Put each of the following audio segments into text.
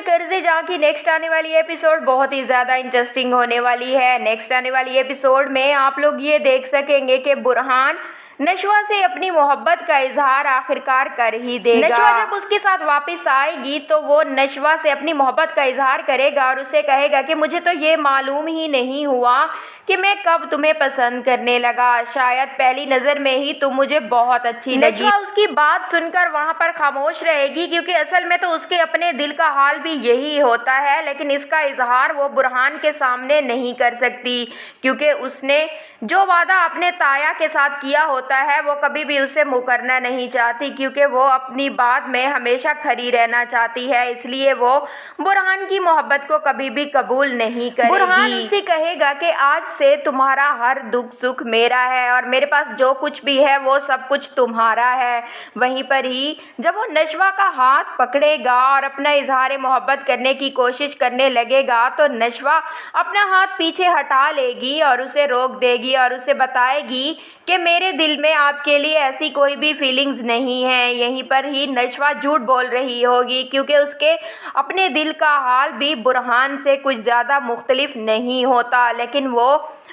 कर्जे जहाँ की नेक्स्ट आने वाली एपिसोड बहुत ही ज़्यादा इंटरेस्टिंग होने वाली है। नेक्स्ट आने वाली एपिसोड में आप लोग ये देख सकेंगे कि बुरहान नशवा से अपनी मोहब्बत का इजहार आखिरकार कर ही देगा। नशवा जब उसके साथ वापस आएगी तो वो नशवा से अपनी मोहब्बत का इजहार करेगा और उससे कहेगा कि मुझे तो ये मालूम ही नहीं हुआ कि मैं कब तुम्हें पसंद करने लगा, शायद पहली नज़र में ही तुम मुझे बहुत अच्छी लगी। नशवा उसकी बात सुनकर वहाँ पर खामोश रहेगी क्योंकि असल में तो उसके अपने दिल का हाल भी यही होता है, लेकिन इसका इजहार वो बुरहान के सामने नहीं कर सकती क्योंकि उसने जो वादा अपने ताया के साथ किया होता है वो कभी भी उससे मुकरना नहीं चाहती क्योंकि वो अपनी बात में हमेशा खरी रहना चाहती है। इसलिए वो बुरहान की मोहब्बत को कभी भी कबूल नहीं करेगी। बुरहान उससे कहेगा कि आज से तुम्हारा हर दुख सुख मेरा है और मेरे पास जो कुछ भी है वो सब कुछ तुम्हारा है। वहीं पर ही जब वो नशवा का हाथ पकड़ेगा और अपना इजहार मोहब्बत करने की कोशिश करने लगेगा तो नशवा अपना हाथ पीछे हटा लेगी और उसे रोक देगी और उसे बताएगी कि मेरे दिल में आपके लिए ऐसी कोई भी फीलिंग्स नहीं है। यहीं पर ही नशवा झूठ बोल रही होगी क्योंकि उसके अपने दिल का हाल भी बुरहान से कुछ ज़्यादा मुख्तलिफ नहीं होता, लेकिन वो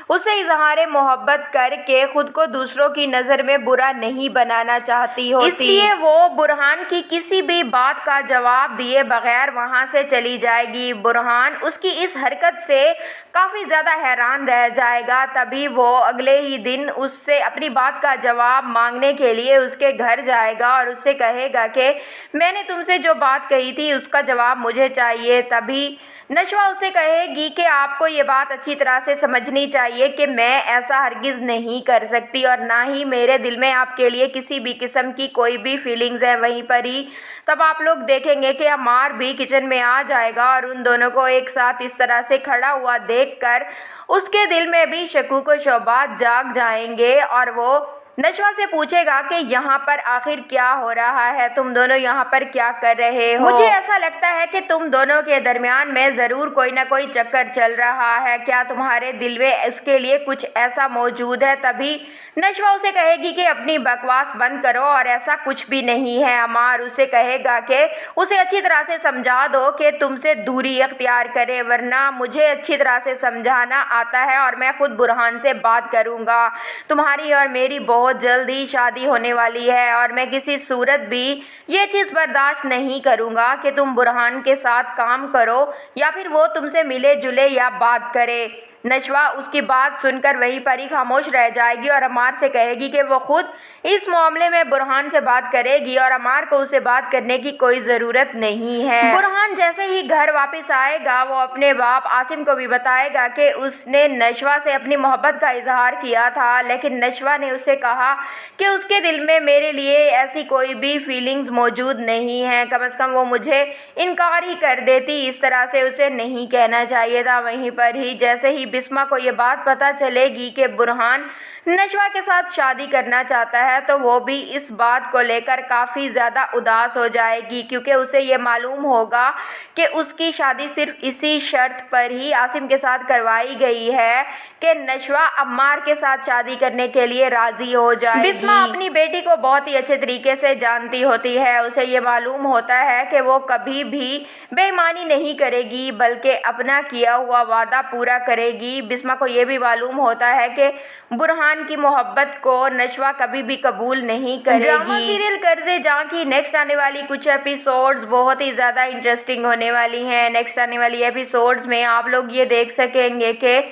उसे इजहार मोहब्बत करके खुद को दूसरों की नज़र में बुरा नहीं बनाना चाहती होती। इसलिए वो बुरहान की किसी भी बात का जवाब दिए बगैर वहाँ से चली जाएगी। बुरहान उसकी इस हरकत से काफ़ी ज़्यादा हैरान रह जाएगा। तभी वो अगले ही दिन उससे अपनी बात का जवाब मांगने के लिए उसके घर जाएगा और उससे कहेगा कि मैंने तुमसे जो बात कही थी उसका जवाब मुझे चाहिए। तभी नशवा उसे कहेगी कि आपको ये बात अच्छी तरह से समझनी चाहिए कि मैं ऐसा हरगिज़ नहीं कर सकती और ना ही मेरे दिल में आपके लिए किसी भी किस्म की कोई भी फीलिंग्स है। वहीं पर ही तब आप लोग देखेंगे कि अमार भी किचन में आ जाएगा और उन दोनों को एक साथ इस तरह से खड़ा हुआ देखकर उसके दिल में भी शकूक व शुबहात जाग जाएंगे और वो नशवा से पूछेगा कि यहाँ पर आखिर क्या हो रहा है, तुम दोनों यहाँ पर क्या कर रहे हो। मुझे ऐसा लगता है कि तुम दोनों के दरमियान में ज़रूर कोई ना कोई चक्कर चल रहा है, क्या तुम्हारे दिल में इसके लिए कुछ ऐसा मौजूद है। तभी नशवा उसे कहेगी कि अपनी बकवास बंद करो और ऐसा कुछ भी नहीं है। अमार उसे कहेगा कि उसे अच्छी तरह से समझा दो कि तुमसे दूरी अख्तियार करे, वरना मुझे अच्छी तरह से समझाना आता है और मैं खुद बुरहान से बात करूँगा। तुम्हारी और मेरी बहुत जल्दी शादी होने वाली है और मैं किसी सूरत भी ये चीज़ बर्दाश्त नहीं करूँगा कि तुम बुरहान के साथ काम करो या फिर वो तुमसे मिले जुले या बात करे। नशवा उसकी बात सुनकर वहीं पर ही खामोश रह जाएगी और अमार से कहेगी कि वो खुद इस मामले में बुरहान से बात करेगी और अमार को उसे बात करने की कोई ज़रूरत नहीं है। बुरहान जैसे ही घर वापस आएगा वो अपने बाप आसिम को भी बताएगा कि उसने नशवा से अपनी मोहब्बत का इजहार किया था, लेकिन नशवा ने उसे कहा कि उसके दिल में मेरे लिए ऐसी कोई भी फीलिंग्स मौजूद नहीं है, कम से कम वो मुझे इनकार ही कर देती। इस तरह से उसे नहीं कहना चाहिए था। वहीं पर ही जैसे ही बिस्मा को ये बात पता चलेगी कि बुरहान नशवा के साथ शादी करना चाहता है तो वो भी इस बात को लेकर काफ़ी ज़्यादा उदास हो जाएगी क्योंकि उसे ये मालूम होगा कि उसकी शादी सिर्फ इसी शर्त पर ही आसिम के साथ करवाई गई है कि नशवा अम्मार के साथ शादी करने के लिए राज़ी हो जाएगी। बिस्मा अपनी बेटी को बहुत ही अच्छे तरीके से जानती होती है। उसे ये मालूम होता है कि वो कभी भी बेईमानी नहीं करेगी बल्कि अपना किया हुआ वादा पूरा करेगी। बिस्मा को ये भी मालूम होता है कि बुरहान की मोहब्बत को नशवा कभी भी कबूल नहीं करेगी। ड्रामा सीरियल कर्जे जहाँ की नेक्स्ट आने वाली कुछ एपिसोड्स बहुत ही ज़्यादा इंटरेस्टिंग होने वाली हैं। नेक्स्ट आने वाली एपिसोड्स में आप लोग ये देख सकेंगे कि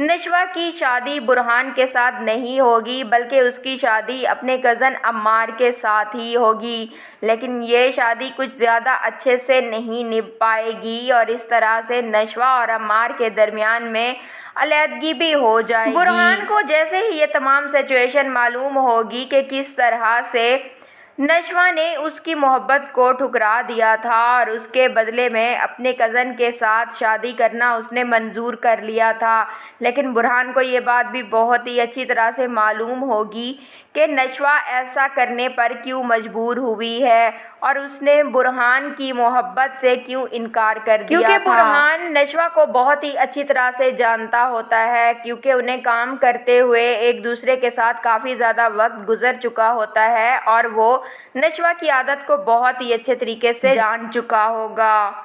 नशवा की शादी बुरहान के साथ नहीं होगी बल्कि उसकी शादी अपने कज़न अम्मार के साथ ही होगी, लेकिन ये शादी कुछ ज़्यादा अच्छे से नहीं निभ पाएगी और इस तरह से नशवा और अम्मार के दरमियान में अलहदगी भी हो जाएगी। बुरहान को जैसे ही ये तमाम सिचुएशन मालूम होगी कि किस तरह से नशवा ने उसकी मोहब्बत को ठुकरा दिया था और उसके बदले में अपने कज़न के साथ शादी करना उसने मंजूर कर लिया था, लेकिन बुरहान को ये बात भी बहुत ही अच्छी तरह से मालूम होगी कि नशवा ऐसा करने पर क्यों मजबूर हुई है और उसने बुरहान की मोहब्बत से क्यों इनकार कर दिया था। क्योंकि बुरहान नशवा को बहुत ही अच्छी तरह से जानता होता है, क्योंकि उन्हें काम करते हुए एक दूसरे के साथ काफ़ी ज़्यादा वक्त गुजर चुका होता है और वो नशवा की आदत को बहुत ही अच्छे तरीके से जान चुका होगा।